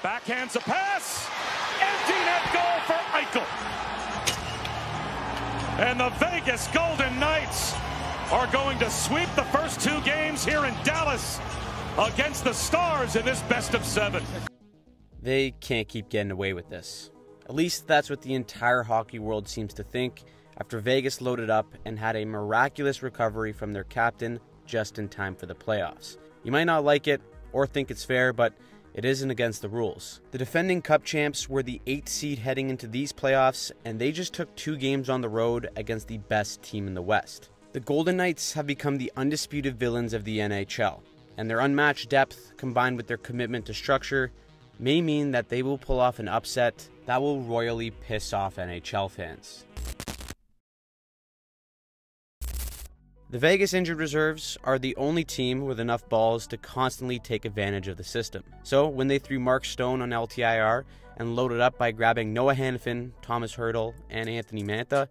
Backhands a pass. Empty net goal for Eichel. And the Vegas Golden Knights are going to sweep the first two games here in Dallas against the Stars in this best of 7. They can't keep getting away with this. At least that's what the entire hockey world seems to think after Vegas loaded up and had a miraculous recovery from their captain just in time for the playoffs. You might not like it or think it's fair, but it isn't against the rules. The defending Cup champs were the 8th seed heading into these playoffs, and they just took 2 games on the road against the best team in the West. The Golden Knights have become the undisputed villains of the NHL, and their unmatched depth combined with their commitment to structure may mean that they will pull off an upset that will royally piss off NHL fans. The Vegas injured reserves are the only team with enough balls to constantly take advantage of the system. So when they threw Mark Stone on LTIR and loaded up by grabbing Noah Hanifin, Thomas Hertl, and Anthony Mantha,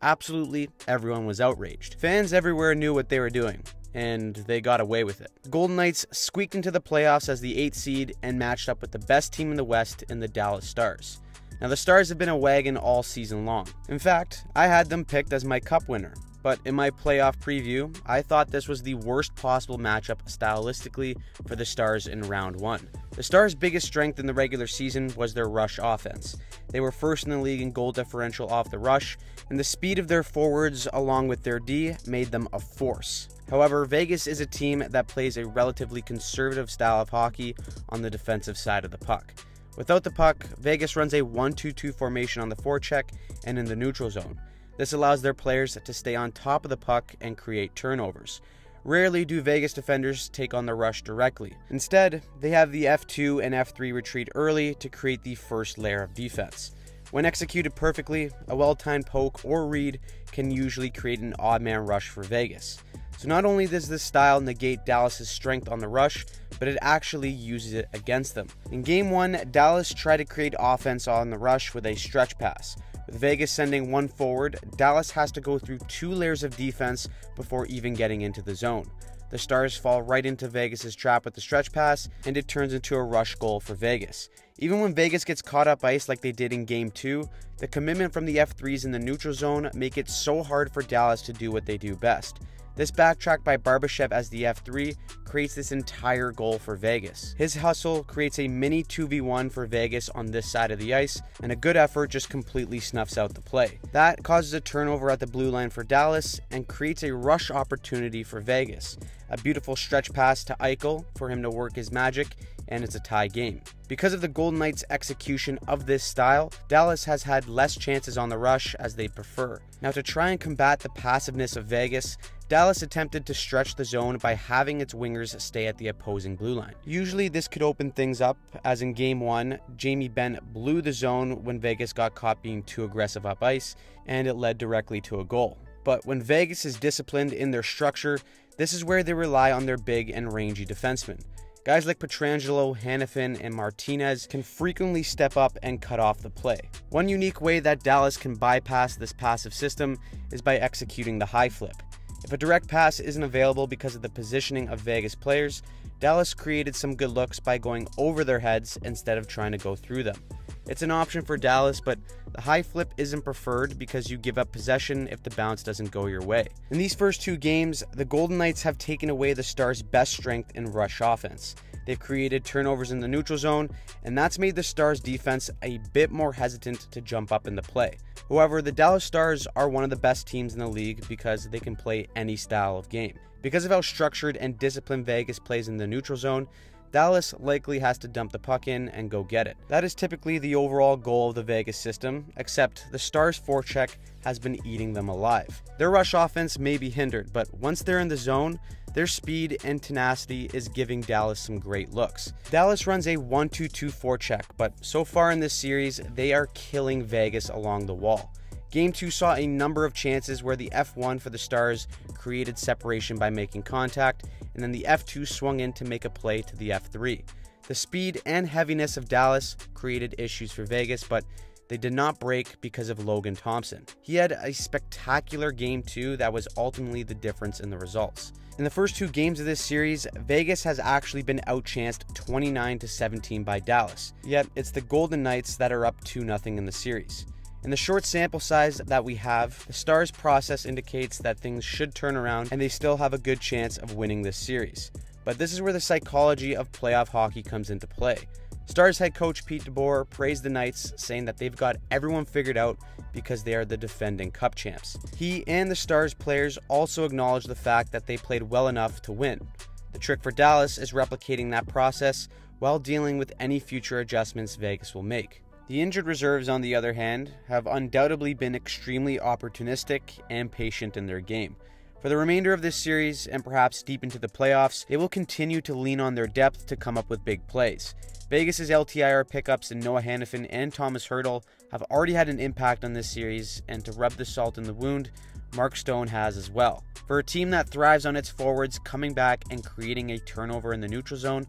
absolutely everyone was outraged. Fans everywhere knew what they were doing, and they got away with it. The Golden Knights squeaked into the playoffs as the 8th seed and matched up with the best team in the West in the Dallas Stars. Now the Stars have been a wagon all season long. In fact, I had them picked as my Cup winner. But in my playoff preview, I thought this was the worst possible matchup stylistically for the Stars in round 1. The Stars' biggest strength in the regular season was their rush offense. They were first in the league in goal differential off the rush, and the speed of their forwards along with their D made them a force. However, Vegas is a team that plays a relatively conservative style of hockey on the defensive side of the puck. Without the puck, Vegas runs a 1-2-2 formation on the forecheck and in the neutral zone. This allows their players to stay on top of the puck and create turnovers. Rarely do Vegas defenders take on the rush directly. Instead, they have the F2 and F3 retreat early to create the first layer of defense. When executed perfectly, a well-timed poke or read can usually create an odd man rush for Vegas. So not only does this style negate Dallas' strength on the rush, but it actually uses it against them. In Game 1, Dallas tried to create offense on the rush with a stretch pass. With Vegas sending one forward, Dallas has to go through 2 layers of defense before even getting into the zone. The Stars fall right into Vegas' trap with the stretch pass, and it turns into a rush goal for Vegas. Even when Vegas gets caught up ice like they did in Game 2, the commitment from the F3s in the neutral zone make it so hard for Dallas to do what they do best. This backtrack by Barbashev as the F3 creates this entire goal for Vegas. His hustle creates a mini 2v1 for Vegas on this side of the ice, and a good effort just completely snuffs out the play. That causes a turnover at the blue line for Dallas and creates a rush opportunity for Vegas. A beautiful stretch pass to Eichel for him to work his magic, and it's a tie game. Because of the Golden Knights' execution of this style, Dallas has had less chances on the rush as they prefer. Now to try and combat the passiveness of Vegas, Dallas attempted to stretch the zone by having its wingers stay at the opposing blue line. Usually this could open things up, as in Game 1, Jamie Benn blew the zone when Vegas got caught being too aggressive up ice, and it led directly to a goal. But when Vegas is disciplined in their structure, this is where they rely on their big and rangy defensemen. Guys like Pietrangelo, Hanifin, and Martinez can frequently step up and cut off the play. One unique way that Dallas can bypass this passive system is by executing the high flip. If a direct pass isn't available because of the positioning of Vegas players, Dallas created some good looks by going over their heads instead of trying to go through them. It's an option for Dallas, but the high flip isn't preferred because you give up possession if the bounce doesn't go your way. In these first 2 games, the Golden Knights have taken away the Stars' best strength in rush offense. They've created turnovers in the neutral zone, and that's made the Stars' defense a bit more hesitant to jump up in the play. However, the Dallas Stars are one of the best teams in the league because they can play any style of game. Because of how structured and disciplined Vegas plays in the neutral zone, Dallas likely has to dump the puck in and go get it. That is typically the overall goal of the Vegas system, except the Stars' forecheck has been eating them alive. Their rush offense may be hindered, but once they're in the zone, their speed and tenacity is giving Dallas some great looks. Dallas runs a 1-2-2 forecheck, but so far in this series, they are killing Vegas along the wall. Game 2 saw a number of chances where the F1 for the Stars created separation by making contact, and then the F2 swung in to make a play to the F3. The speed and heaviness of Dallas created issues for Vegas, but they did not break because of Logan Thompson. He had a spectacular Game 2 that was ultimately the difference in the results. In the first 2 games of this series, Vegas has actually been outchanced 29-17 by Dallas, yet it's the Golden Knights that are up 2-0 in the series. In the short sample size that we have, the Stars' process indicates that things should turn around and they still have a good chance of winning this series. But this is where the psychology of playoff hockey comes into play. Stars head coach Pete DeBoer praised the Knights, saying that they've got everyone figured out because they are the defending Cup champs. He and the Stars players also acknowledged the fact that they played well enough to win. The trick for Dallas is replicating that process while dealing with any future adjustments Vegas will make. The injured reserves, on the other hand, have undoubtedly been extremely opportunistic and patient in their game. For the remainder of this series, and perhaps deep into the playoffs, they will continue to lean on their depth to come up with big plays. Vegas' LTIR pickups in Noah Hanifin and Thomas Hertl have already had an impact on this series, and to rub the salt in the wound, Mark Stone has as well. For a team that thrives on its forwards coming back and creating a turnover in the neutral zone,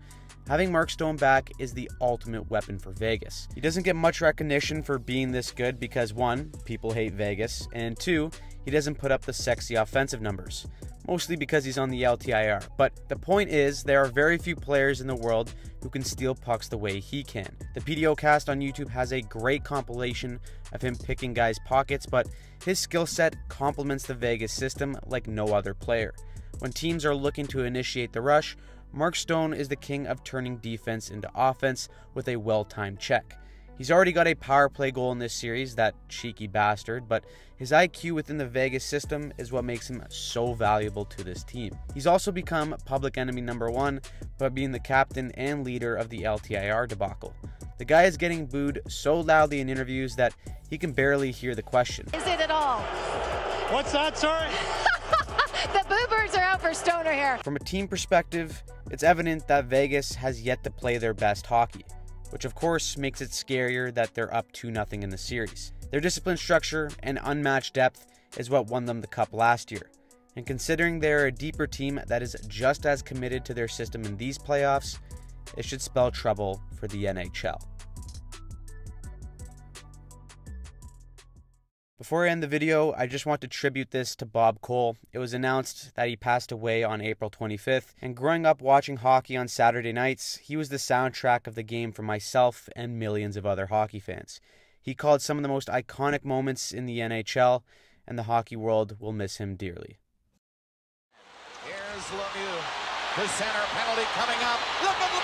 having Mark Stone back is the ultimate weapon for Vegas. He doesn't get much recognition for being this good because 1, people hate Vegas, and 2, he doesn't put up the sexy offensive numbers, mostly because he's on the LTIR. But the point is, there are very few players in the world who can steal pucks the way he can. The PDOCast on YouTube has a great compilation of him picking guys' pockets, but his skill set complements the Vegas system like no other player. When teams are looking to initiate the rush, Mark Stone is the king of turning defense into offense with a well-timed check. He's already got a power play goal in this series, that cheeky bastard, but his IQ within the Vegas system is what makes him so valuable to this team. He's also become public enemy number 1 by being the captain and leader of the LTIR debacle. The guy is getting booed so loudly in interviews that he can barely hear the question. Is it at all? What's that, sorry? The boo-birds are out for Stoner here. From a team perspective, it's evident that Vegas has yet to play their best hockey, which of course makes it scarier that they're up 2-0 in the series. Their discipline structure and unmatched depth is what won them the Cup last year, and considering they're a deeper team that is just as committed to their system in these playoffs, it should spell trouble for the NHL. Before I end the video, I just want to tribute this to Bob Cole. It was announced that he passed away on April 25th, and growing up watching hockey on Saturday nights, he was the soundtrack of the game for myself and millions of other hockey fans. He called some of the most iconic moments in the NHL, and the hockey world will miss him dearly. Here's Lemieux, the center penalty coming up. Look at